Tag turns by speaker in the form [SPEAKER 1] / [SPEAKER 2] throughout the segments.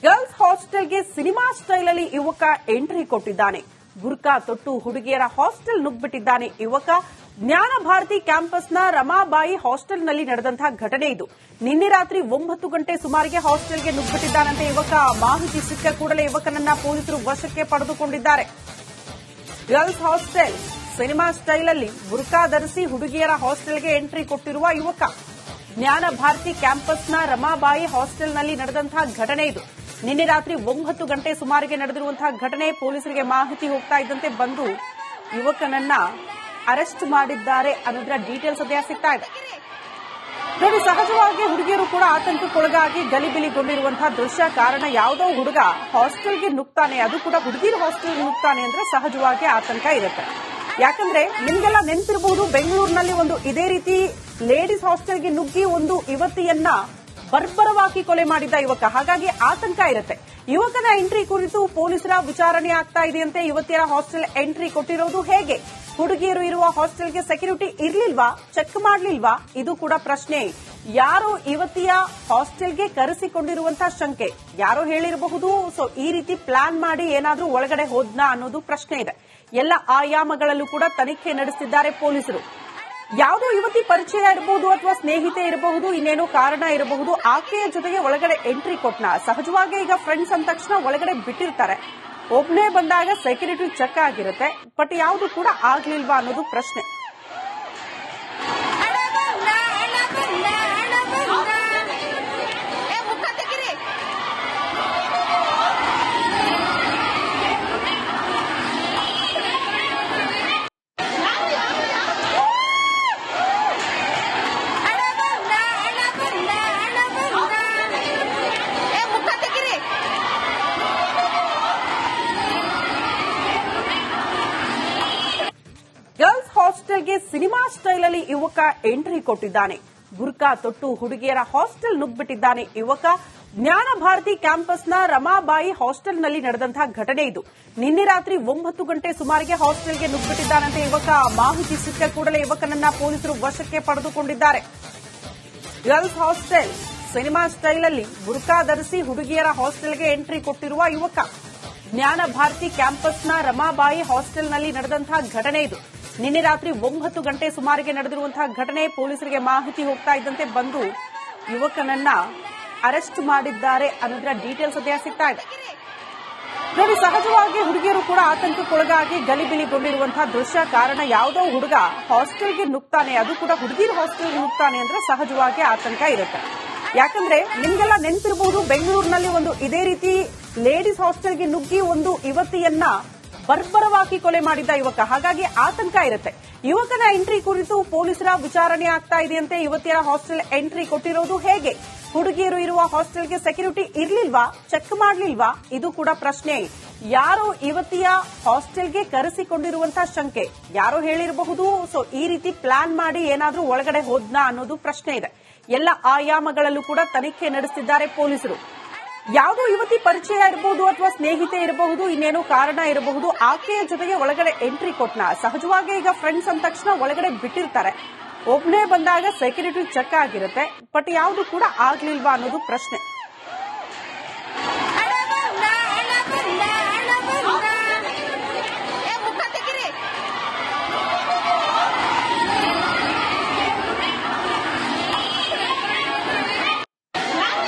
[SPEAKER 1] Girls ಹಾಸ್ಟೆಲ್ಗೆ cinema ಸ್ಟೈಲಲ್ಲಿ ಯುವಕ entry ಕೊಟ್ಟಿದ್ದಾನೆ. ಬುರ್ಕಾ ತೊಟ್ಟು ಹುಡುಗಿಯರ ಹಾಸ್ಟೆಲ್ ನುಗ್ಗಿಬಿಟ್ಟಿದ್ದಾನೆ ಯುವಕ. ಜ್ಞಾನ ಭಾರತಿ ಕ್ಯಾಂಪಸ್ನ ರಮಾಬಾಯಿ ಹಾಸ್ಟೆಲ್ನಲ್ಲಿ ನಡೆದಂತಹ ಘಟನೆ ಇದು. ನಿನ್ನೆ ರಾತ್ರಿ 9 ಗಂಟೆ ಸುಮಾರಿಗೆ ಹಾಸ್ಟೆಲ್ಗೆ ನುಗ್ಗಿಬಿಟ್ಟಿದ್ದಾನಂತೆ ಯುವಕ. ಮಾಹಿತಿ ಸಿಕ್ಕ ಕೂಡಲೇ ಯುವಕನನ್ನ ಪೊಲೀಸರು ವಶಕ್ಕೆ ಪಡೆದುಕೊಂಡಿದ್ದಾರೆ. ಗರ್ಲ್ಸ್ ಹಾಸ್ಟೆಲ್ ಸಿನಿಮಾ ಸ್ಟೈಲಲ್ಲಿ ಬುರ್ಕಾ ಧರಿಸಿ ಹುಡುಗಿಯರ ಹಾಸ್ಟೆಲ್ಗೆ ಎಂಟ್ರಿ ಕೊಟ್ಟಿರುವ ಯುವಕ. ಜ್ಞಾನ ಭಾರತಿ ಕ್ಯಾಂಪಸ್ನ ರಮಾಬಾಯಿ ಹಾಸ್ಟೆಲ್ನಲ್ಲಿ ನಡೆದಂತಹ ಘಟನೆ ಇದು. ನಿನ್ನೆ ರಾತ್ರಿ 9 ಗಂಟೆ ಸುಮಾರಿಗೆ ನಡೆದಿರುವಂತಹ ಘಟನೆ. ಪೊಲೀಸರಿಗೆ ಮಾಹಿತಿ ಹೋಗ್ತಾ ಇದ್ದಂತೆ ಬಂದು ಯುವಕನನ್ನ ಅರೆಸ್ಟ್ ಮಾಡಿದ್ದಾರೆ ಅನ್ನೋದರ ಡೀಟೇಲ್ಸ್ ಸದ್ಯ ಸಿಗ್ತಾ ಇದೆ. ನೋಡಿ, ಸಹಜವಾಗಿ ಹುಡುಗಿಯರು ಕೂಡ ಆತಂಕಕ್ಕೊಳಗಾಗಿ ಗಲಿಬಿಲಿಗೊಂಡಿರುವಂತಹ ದೃಶ್ಯ. ಕಾರಣ ಯಾವುದೋ ಹುಡುಗ ಹಾಸ್ಟೆಲ್ಗೆ ನುಗ್ತಾನೆ, ಅದು ಕೂಡ ಹುಡುಗಿರ ಹಾಸ್ಟೆಲ್ಗೆ ನುಗ್ತಾನೆ ಅಂದ್ರೆ ಸಹಜವಾಗಿ ಆತಂಕ ಇರುತ್ತೆ. ಯಾಕಂದ್ರೆ ನಿಮ್ಗೆಲ್ಲ ನೆನಪಿರಬಹುದು, ಬೆಂಗಳೂರಿನಲ್ಲಿ ಒಂದು ಇದೇ ರೀತಿ ಲೇಡೀಸ್ ಹಾಸ್ಟೆಲ್ಗೆ ನುಗ್ಗಿ ಒಂದು ಯುವತಿಯನ್ನ ಬರ್ಬರವಾಗಿ ಕೊಲೆ ಮಾಡಿದ್ದ ಯುವಕ. ಹಾಗಾಗಿ ಆತಂಕ ಇರುತ್ತೆ. ಯುವಕನ ಎಂಟ್ರಿ ಕುರಿತು ಪೊಲೀಸರ ವಿಚಾರಣೆ ಆಗ್ತಾ ಇದೆಯಂತೆ. ಯುವತಿಯರ ಹಾಸ್ಟೆಲ್ ಎಂಟ್ರಿ ಕೊಟ್ಟಿರೋದು ಹೇಗೆ? ಹುಡುಗಿಯರು ಇರುವ ಹಾಸ್ಟೆಲ್ಗೆ ಸೆಕ್ಯೂರಿಟಿ ಇರ್ಲಿಲ್ವಾ? ಚೆಕ್ ಮಾಡ್ಲಿಲ್ವಾ? ಇದು ಕೂಡ ಪ್ರಶ್ನೆ. ಯಾರೋ ಯುವತಿಯ ಹಾಸ್ಟೆಲ್ಗೆ ಕರೆಸಿಕೊಂಡಿರುವಂತಹ ಶಂಕೆ. ಯಾರೋ ಹೇಳಿರಬಹುದು. ಸೊ ಈ ರೀತಿ ಪ್ಲಾನ್ ಮಾಡಿ ಏನಾದ್ರೂ ಒಳಗಡೆ ಹೋದ್ನಾ ಅನ್ನೋದು ಪ್ರಶ್ನೆ ಇದೆ. ಎಲ್ಲ ಆಯಾಮಗಳಲ್ಲೂ ಕೂಡ ತನಿಖೆ ನಡೆಸುತ್ತಿದ್ದಾರೆ ಪೊಲೀಸರು. ಯಾವುದೋ ಯುವತಿ ಪರಿಚಯ ಇರಬಹುದು ಅಥವಾ ಸ್ನೇಹಿತೆ ಇರಬಹುದು, ಇನ್ನೇನೋ ಕಾರಣ ಇರಬಹುದು. ಆಕೆಯ ಜೊತೆಗೆ ಒಳಗಡೆ ಎಂಟ್ರಿ ಕೊಟ್ನ. ಸಹಜವಾಗಿ ಈಗ ಫ್ರೆಂಡ್ಸ್ ಅಂದ ತಕ್ಷಣ ಒಳಗಡೆ ಬಿಟ್ಟಿರ್ತಾರೆ. ಒಬ್ನೇ ಬಂದಾಗ ಸೆಕ್ಯೂರಿಟಿ ಚೆಕ್ ಆಗಿರುತ್ತೆ. ಬಟ್ ಯಾವುದು ಕೂಡ ಆಗ್ಲಿಲ್ವಾ ಅನ್ನೋದು ಪ್ರಶ್ನೆ. ಗರ್ಲ್ಸ್ ಹಾಸ್ಟೆಲ್ಗೆ ಸಿನಿಮಾ ಸ್ಟೈಲಲ್ಲಿ ಯುವಕ ಎಂಟ್ರಿ ಕೊಟ್ಟಿದ್ದಾನೆ. ಬುರ್ಕಾ ತೊಟ್ಟು ಹುಡುಗಿಯರ ಹಾಸ್ಟೆಲ್ ನುಗ್ಗಿಬಿಟ್ಟಿದ್ದಾನೆ ಯುವಕ. ಜ್ಞಾನ ಭಾರತಿ ಕ್ಯಾಂಪಸ್ನ ರಮಾಬಾಯಿ ಹಾಸ್ಟೆಲ್ನಲ್ಲಿ ನಡೆದಂತಹ ಘಟನೆ ಇದು. ನಿನ್ನೆ ರಾತ್ರಿ 9 ಗಂಟೆ ಸುಮಾರಿಗೆ ಹಾಸ್ಟೆಲ್ಗೆ ನುಗ್ಗಿಬಿಟ್ಟಿದ್ದಾನಂತೆ ಯುವಕ. ಮಾಹಿತಿ ಸಿಕ್ಕ ಕೂಡಲೇ ಯುವಕನನ್ನ ಪೊಲೀಸರು ವಶಕ್ಕೆ ಪಡೆದುಕೊಂಡಿದ್ದಾರೆ. ಗರ್ಲ್ಸ್ ಹಾಸ್ಟೆಲ್ ಸಿನಿಮಾ ಸ್ಟೈಲಲ್ಲಿ ಬುರ್ಕಾ ಧರಿಸಿ ಹುಡುಗಿಯರ ಹಾಸ್ಟೆಲ್ಗೆ ಎಂಟ್ರಿ ಕೊಟ್ಟಿರುವ ಯುವಕ. ಜ್ಞಾನ ಭಾರತಿ ಕ್ಯಾಂಪಸ್ನ ರಮಾಬಾಯಿ ಹಾಸ್ಟೆಲ್ನಲ್ಲಿ ನಡೆದಂತಹ ಘಟನೆ ಇದು. ನಿನ್ನೆ ರಾತ್ರಿ 9 ಗಂಟೆ ಸುಮಾರಿಗೆ ನಡೆದಿರುವಂತಹ ಘಟನೆ. ಪೊಲೀಸರಿಗೆ ಮಾಹಿತಿ ಹೋಗ್ತಾ ಇದ್ದಂತೆ ಬಂದು ಯುವಕನನ್ನ ಅರೆಸ್ಟ್ ಮಾಡಿದ್ದಾರೆ ಅನ್ನೋದರ ಡೀಟೇಲ್ಸ್ ಸದ್ಯ ಸಿಗ್ತಾ ಇದೆ. ನೋಡಿ, ಸಹಜವಾಗಿ ಹುಡುಗಿಯರು ಕೂಡ ಆತಂಕಕ್ಕೊಳಗಾಗಿ ಗಲಿಬಿಲಿಗೊಂಡಿರುವಂತಹ ದೃಶ್ಯ. ಕಾರಣ ಯಾವುದೋ ಹುಡುಗ ಹಾಸ್ಟೆಲ್ಗೆ ನುಗ್ತಾನೆ, ಅದು ಕೂಡ ಹುಡುಗಿರ ಹಾಸ್ಟೆಲ್ಗೆ ನುಗ್ತಾನೆ ಅಂದ್ರೆ ಸಹಜವಾಗಿ ಆತಂಕ ಇರುತ್ತೆ. ಯಾಕಂದ್ರೆ ನಿಮ್ಗೆಲ್ಲ ನೆನಪಿರಬಹುದು, ಬೆಂಗಳೂರಿನಲ್ಲಿ ಒಂದು ಇದೇ ರೀತಿ ಲೇಡೀಸ್ ಹಾಸ್ಟೆಲ್ಗೆ ನುಗ್ಗಿ ಒಂದು ಯುವತಿಯನ್ನ ಬರ್ಬರವಾಗಿ ಕೊಲೆ ಮಾಡಿದ್ದ ಯುವಕ. ಹಾಗಾಗಿ ಆತಂಕ ಇರುತ್ತೆ. ಯುವಕನ ಎಂಟ್ರಿ ಕುರಿತು ಪೊಲೀಸರ ವಿಚಾರಣೆ ಆಗ್ತಾ ಇದೆಯಂತೆ. ಯುವತಿಯರ ಹಾಸ್ಟೆಲ್ ಎಂಟ್ರಿ ಕೊಟ್ಟಿರೋದು ಹೇಗೆ? ಹುಡುಗಿಯರು ಇರುವ ಹಾಸ್ಟೆಲ್ಗೆ ಸೆಕ್ಯೂರಿಟಿ ಇರ್ಲಿಲ್ವಾ? ಚೆಕ್ ಮಾಡ್ಲಿಲ್ವಾ? ಇದು ಕೂಡ ಪ್ರಶ್ನೆ. ಯಾರೋ ಯುವತಿಯ ಹಾಸ್ಟೆಲ್ಗೆ ಕರೆಸಿಕೊಂಡಿರುವಂತಹ ಶಂಕೆ. ಯಾರೋ ಹೇಳಿರಬಹುದು. ಸೊ ಈ ರೀತಿ ಪ್ಲಾನ್ ಮಾಡಿ ಏನಾದ್ರೂ ಒಳಗಡೆ ಹೋದ್ನಾ ಅನ್ನೋದು ಪ್ರಶ್ನೆ ಇದೆ. ಎಲ್ಲ ಆಯಾಮಗಳಲ್ಲೂ ಕೂಡ ತನಿಖೆ ನಡೆಸುತ್ತಿದ್ದಾರೆ ಪೊಲೀಸರು. ಯಾವುದೋ ಯುವತಿ ಪರಿಚಯ ಇರಬಹುದು ಅಥವಾ ಸ್ನೇಹಿತೆ ಇರಬಹುದು, ಇನ್ನೇನೋ ಕಾರಣ ಇರಬಹುದು. ಆಕೆಯ ಜೊತೆಗೆ ಒಳಗಡೆ ಎಂಟ್ರಿ ಕೊಟ್ನ. ಸಹಜವಾಗಿ ಈಗ ಫ್ರೆಂಡ್ಸ್ ಅಂದ ತಕ್ಷಣ ಒಳಗಡೆ ಬಿಟ್ಟಿರ್ತಾರೆ. ಒಬ್ನೇ ಬಂದಾಗ ಸೆಕ್ಯೂರಿಟಿ ಚೆಕ್ ಆಗಿರುತ್ತೆ. ಬಟ್ ಯಾವುದು ಕೂಡ ಆಗ್ಲಿಲ್ವಾ ಅನ್ನೋದು ಪ್ರಶ್ನೆ.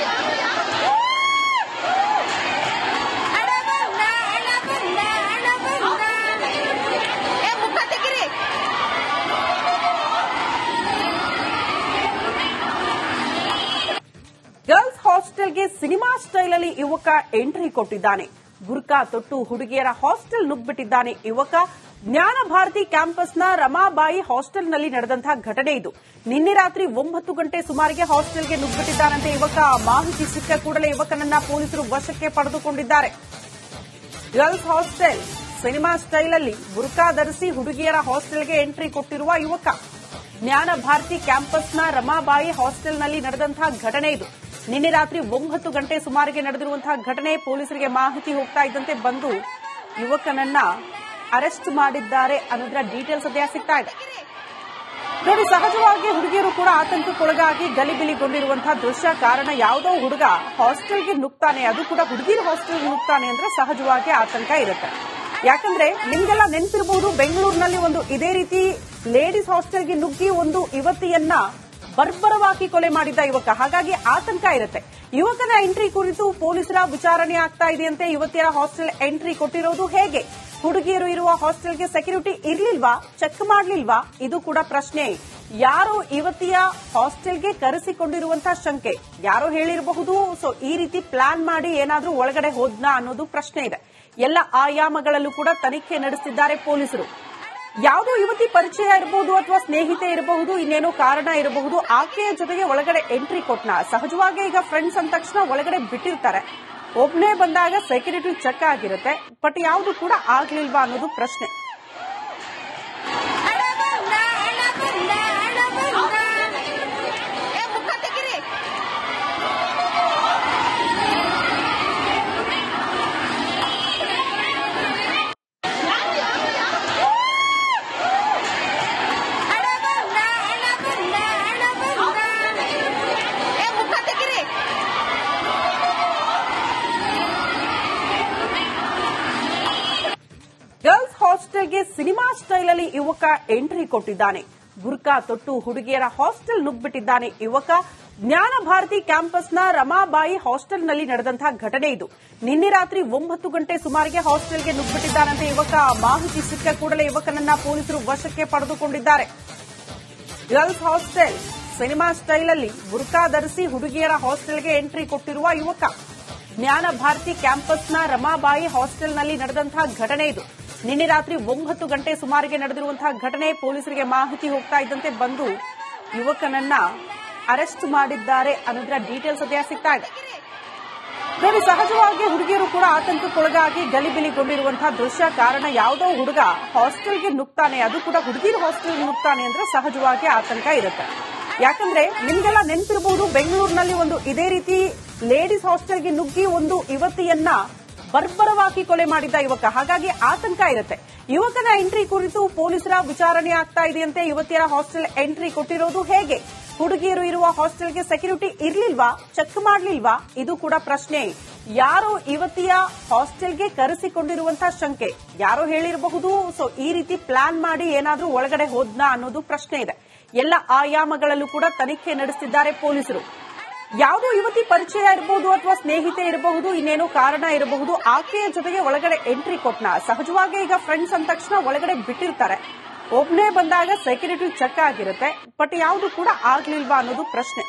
[SPEAKER 1] ಗರ್ಲ್ಸ್ ಹಾಸ್ಟೆಲ್ಗೆ ಸಿನಿಮಾ ಸ್ಟೈಲಲ್ಲಿ ಯುವಕ ಎಂಟ್ರಿ ಕೊಟ್ಟಿದ್ದಾನೆ. ಬುರ್ಕಾ ತೊಟ್ಟು ಹುಡುಗಿಯರ ಹಾಸ್ಟೆಲ್ ನುಗ್ಗಿಬಿಟ್ಟಿದ್ದಾನೆ ಯುವಕ. ಜ್ಞಾನ ಭಾರತಿ ಕ್ಯಾಂಪಸ್ನ ರಮಾಬಾಯಿ ಹಾಸ್ಟೆಲ್ನಲ್ಲಿ ನಡೆದಂತಹ ಘಟನೆ ಇದು. ನಿನ್ನೆ ರಾತ್ರಿ 9 ಗಂಟೆ ಸುಮಾರಿಗೆ ಹಾಸ್ಟೆಲ್ಗೆ ನುಗ್ಗಿಬಿಟ್ಟಿದ್ದಾನಂತೆ ಯುವಕ. ಮಾಹಿತಿ ಸಿಕ್ಕ ಕೂಡಲೇ ಯುವಕನನ್ನ ಪೊಲೀಸರು ವಶಕ್ಕೆ ಪಡೆದುಕೊಂಡಿದ್ದಾರೆ. ಗರ್ಲ್ಸ್ ಹಾಸ್ಟೆಲ್ ಸಿನಿಮಾ ಸ್ಟೈಲಲ್ಲಿ ಬುರ್ಕಾ ಧರಿಸಿ ಹುಡುಗಿಯರ ಹಾಸ್ಟೆಲ್ಗೆ ಎಂಟ್ರಿ ಕೊಟ್ಟಿರುವ ಯುವಕ. ಜ್ಞಾನ ಭಾರತಿ ಕ್ಯಾಂಪಸ್ನ ರಮಾಬಾಯಿ ಹಾಸ್ಟೆಲ್ನಲ್ಲಿ ನಡೆದಂತಹ ಘಟನೆ ಇದು. ನಿನ್ನೆ ರಾತ್ರಿ 9 ಗಂಟೆ ಸುಮಾರಿಗೆ ನಡೆದಿರುವಂತಹ ಘಟನೆ. ಪೊಲೀಸರಿಗೆ ಮಾಹಿತಿ ಹೋಗ್ತಾ ಇದ್ದಂತೆ ಬಂದು ಯುವಕನನ್ನ ಅರೆಸ್ಟ್ ಮಾಡಿದ್ದಾರೆ ಅನ್ನೋದರ ಡೀಟೇಲ್ಸ್ ಸದ್ಯ ಸಿಗ್ತಾ ಇದೆ. ನೋಡಿ, ಸಹಜವಾಗಿ ಹುಡುಗಿಯರು ಕೂಡ ಆತಂಕಕ್ಕೊಳಗಾಗಿ ಗಲಿಬಿಲಿಗೊಂಡಿರುವಂತಹ ದೃಶ್ಯ. ಕಾರಣ ಯಾವುದೋ ಹುಡುಗ ಹಾಸ್ಟೆಲ್ಗೆ ನುಗ್ತಾನೆ, ಅದು ಕೂಡ ಹುಡುಗಿರ ಹಾಸ್ಟೆಲ್ಗೆ ನುಗ್ತಾನೆ ಅಂದ್ರೆ ಸಹಜವಾಗಿ ಆತಂಕ ಇರುತ್ತೆ. ಯಾಕಂದ್ರೆ ನಿಮ್ಗೆಲ್ಲ ನೆನಪಿರಬಹುದು, ಬೆಂಗಳೂರಿನಲ್ಲಿ ಒಂದು ಇದೇ ರೀತಿ ಲೇಡೀಸ್ ಹಾಸ್ಟೆಲ್ಗೆ ನುಗ್ಗಿ ಒಂದು ಯುವತಿಯನ್ನ ಬರ್ಬರವಾಗಿ ಕೊಲೆ ಮಾಡಿದ್ದ ಯುವಕ. ಹಾಗಾಗಿ ಆತಂಕ ಇರುತ್ತೆ. ಯುವಕನ ಎಂಟ್ರಿ ಕುರಿತು ಪೊಲೀಸರ ವಿಚಾರಣೆ ಆಗ್ತಾ ಇದೆಯಂತೆ. ಯುವತಿಯರ ಹಾಸ್ಟೆಲ್ ಎಂಟ್ರಿ ಕೊಟ್ಟಿರೋದು ಹೇಗೆ? ಹುಡುಗಿಯರು ಇರುವ ಹಾಸ್ಟೆಲ್ಗೆ ಸೆಕ್ಯೂರಿಟಿ ಇರ್ಲಿಲ್ವಾ? ಚೆಕ್ ಮಾಡ್ಲಿಲ್ವಾ? ಇದು ಕೂಡ ಪ್ರಶ್ನೆ. ಯಾರೋ ಯುವತಿಯ ಹಾಸ್ಟೆಲ್ಗೆ ಕರೆಸಿಕೊಂಡಿರುವಂತಹ ಶಂಕೆ. ಯಾರೋ ಹೇಳಿರಬಹುದು. ಸೊ ಈ ರೀತಿ ಪ್ಲಾನ್ ಮಾಡಿ ಏನಾದ್ರೂ ಒಳಗಡೆ ಹೋದ್ನಾ ಅನ್ನೋದು ಪ್ರಶ್ನೆ ಇದೆ. ಎಲ್ಲ ಆಯಾಮಗಳಲ್ಲೂ ಕೂಡ ತನಿಖೆ ನಡೆಸುತ್ತಿದ್ದಾರೆ ಪೊಲೀಸರು. ಯಾವುದೋ ಯುವತಿ ಪರಿಚಯ ಇರಬಹುದು ಅಥವಾ ಸ್ನೇಹಿತೆ ಇರಬಹುದು, ಇನ್ನೇನೋ ಕಾರಣ ಇರಬಹುದು. ಆಕೆಯ ಜೊತೆಗೆ ಒಳಗಡೆ ಎಂಟ್ರಿ ಕೊಟ್ನ. ಸಹಜವಾಗಿ ಈಗ ಫ್ರೆಂಡ್ಸ್ ಅಂದ ತಕ್ಷಣ ಒಳಗಡೆ ಬಿಟ್ಟಿರ್ತಾರೆ. ಒಬ್ನೇ ಬಂದಾಗ ಸೆಕ್ಯೂರಿಟಿ ಚೆಕ್ ಆಗಿರುತ್ತೆ. ಬಟ್ ಯಾವುದು ಕೂಡ ಆಗ್ಲಿಲ್ವಾ ಅನ್ನೋದು ಪ್ರಶ್ನೆ. ಗರ್ಲ್ಸ್ ಹಾಸ್ಟೆಲ್ಗೆ ಸಿನಿಮಾ ಸ್ಟೈಲ್ ಅಲ್ಲಿ ಯುವಕ ಎಂಟ್ರಿ ಕೊಟ್ಟಿದ್ದಾನೆ. ಬುರ್ಕಾ ತೊಟ್ಟು ಹುಡುಗಿಯರ ಹಾಸ್ಟೆಲ್ ನುಗ್ಬಿಟ್ಟಿದ್ದಾನೆ ಯುವಕ. ಜ್ಞಾನ ಭಾರತಿ ಕ್ಯಾಂಪಸ್ನ ರಮಾಬಾಯಿ ಹಾಸ್ಟೆಲ್ನಲ್ಲಿ ನಡೆದಂತಹ ಘಟನೆ ಇದು. ನಿನ್ನೆ ರಾತ್ರಿ 9 ಗಂಟೆ ಸುಮಾರಿಗೆ ಹಾಸ್ಟೆಲ್ಗೆ ನುಗ್ಬಿಟ್ಟಿದ್ದಾನಂತೆ ಯುವಕ. ಮಾಹಿತಿ ಸಿಕ್ಕ ಕೂಡಲೇ ಯುವಕನನ್ನ ಪೊಲೀಸರು ವಶಕ್ಕೆ ಪಡೆದುಕೊಂಡಿದ್ದಾರೆ. ಗರ್ಲ್ಸ್ ಹಾಸ್ಟೆಲ್ ಸಿನಿಮಾ ಸ್ಟೈಲ್ ಅಲ್ಲಿ ಬುರ್ಕಾ ಧರಿಸಿ ಹುಡುಗಿಯರ ಹಾಸ್ಟೆಲ್ಗೆ ಎಂಟ್ರಿ ಕೊಟ್ಟಿರುವ ಯುವಕ. ಜ್ಞಾನ ಭಾರತಿ ಕ್ಯಾಂಪಸ್ನ ರಮಾಬಾಯಿ ಹಾಸ್ಟೆಲ್ನಲ್ಲಿ ನಡೆದಂತಹ ಘಟನೆ ಇದು. ನಿನ್ನೆ ರಾತ್ರಿ 9 ಗಂಟೆ ಸುಮಾರಿಗೆ ನಡೆದಿರುವಂತಹ ಘಟನೆ. ಪೊಲೀಸರಿಗೆ ಮಾಹಿತಿ ಹೋಗ್ತಾ ಇದ್ದಂತೆ ಬಂದು ಯುವಕನನ್ನ ಅರೆಸ್ಟ್ ಮಾಡಿದ್ದಾರೆ ಅನ್ನೋದರ ಡೀಟೇಲ್ಸ್ ಸದ್ಯ ಸಿಗ್ತಾ ಇದೆ. ನೋಡಿ, ಸಹಜವಾಗಿ ಹುಡುಗಿಯರು ಕೂಡ ಆತಂಕಕ್ಕೊಳಗಾಗಿ ಗಲಿಬಿಲಿಗೊಂಡಿರುವಂತಹ ದೃಶ್ಯ. ಕಾರಣ ಯಾವುದೋ ಹುಡುಗ ಹಾಸ್ಟೆಲ್ಗೆ ನುಗ್ತಾನೆ, ಅದು ಕೂಡ ಹುಡುಗಿರ ಹಾಸ್ಟೆಲ್ಗೆ ನುಗ್ತಾನೆ ಅಂದ್ರೆ ಸಹಜವಾಗಿ ಆತಂಕ ಇರುತ್ತೆ. ಯಾಕಂದ್ರೆ ನಿಮ್ಗೆಲ್ಲ ನೆನಪಿರಬಹುದು, ಬೆಂಗಳೂರಿನಲ್ಲಿ ಒಂದು ಇದೇ ರೀತಿ ಲೇಡೀಸ್ ಹಾಸ್ಟೆಲ್ಗೆ ನುಗ್ಗಿ ಒಂದು ಯುವತಿಯನ್ನ ಬರ್ಬರವಾಗಿ ಕೊಲೆ ಮಾಡಿದ್ದ ಯುವಕ. ಹಾಗಾಗಿ ಆತಂಕ ಇರುತ್ತೆ. ಯುವಕನ ಎಂಟ್ರಿ ಕುರಿತು ಪೊಲೀಸರ ವಿಚಾರಣೆ ಆಗ್ತಾ ಇದೆಯಂತೆ. ಯುವತಿಯರ ಹಾಸ್ಟೆಲ್ ಎಂಟ್ರಿ ಕೊಟ್ಟಿರೋದು ಹೇಗೆ? ಹುಡುಗಿಯರು ಇರುವ ಹಾಸ್ಟೆಲ್ಗೆ ಸೆಕ್ಯೂರಿಟಿ ಇರ್ಲಿಲ್ವಾ? ಚೆಕ್ ಮಾಡ್ಲಿಲ್ವಾ? ಇದು ಕೂಡ ಪ್ರಶ್ನೆ. ಯಾರೋ ಯುವತಿಯ ಹಾಸ್ಟೆಲ್ಗೆ ಕರೆಸಿಕೊಂಡಿರುವಂತಹ ಶಂಕೆ. ಯಾರೋ ಹೇಳಿರಬಹುದು. ಸೊ ಈ ರೀತಿ ಪ್ಲಾನ್ ಮಾಡಿ ಏನಾದ್ರೂ ಒಳಗಡೆ ಹೋದ್ನಾ ಅನ್ನೋದು ಪ್ರಶ್ನೆ ಇದೆ. ಎಲ್ಲ ಆಯಾಮಗಳಲ್ಲೂ ಕೂಡ ತನಿಖೆ ನಡೆಸುತ್ತಿದ್ದಾರೆ ಪೊಲೀಸರು. ಯಾವುದೋ ಯುವತಿ ಪರಿಚಯ ಇರಬಹುದು ಅಥವಾ ಸ್ನೇಹಿತೆ ಇರಬಹುದು, ಇನ್ನೇನೋ ಕಾರಣ ಇರಬಹುದು. ಆಕೆಯ ಜೊತೆಗೆ ಒಳಗಡೆ ಎಂಟ್ರಿ ಕೊಟ್ನ. ಸಹಜವಾಗಿ ಈಗ ಫ್ರೆಂಡ್ಸ್ ಅಂದ ತಕ್ಷಣ ಒಳಗಡೆ ಬಿಟ್ಟಿರ್ತಾರೆ. ಒಬ್ನೇ ಬಂದಾಗ ಸೆಕ್ಯೂರಿಟಿ ಚೆಕ್ ಆಗಿರುತ್ತೆ. ಬಟ್ ಯಾವುದು ಕೂಡ ಆಗ್ಲಿಲ್ವಾ ಅನ್ನೋದು ಪ್ರಶ್ನೆ.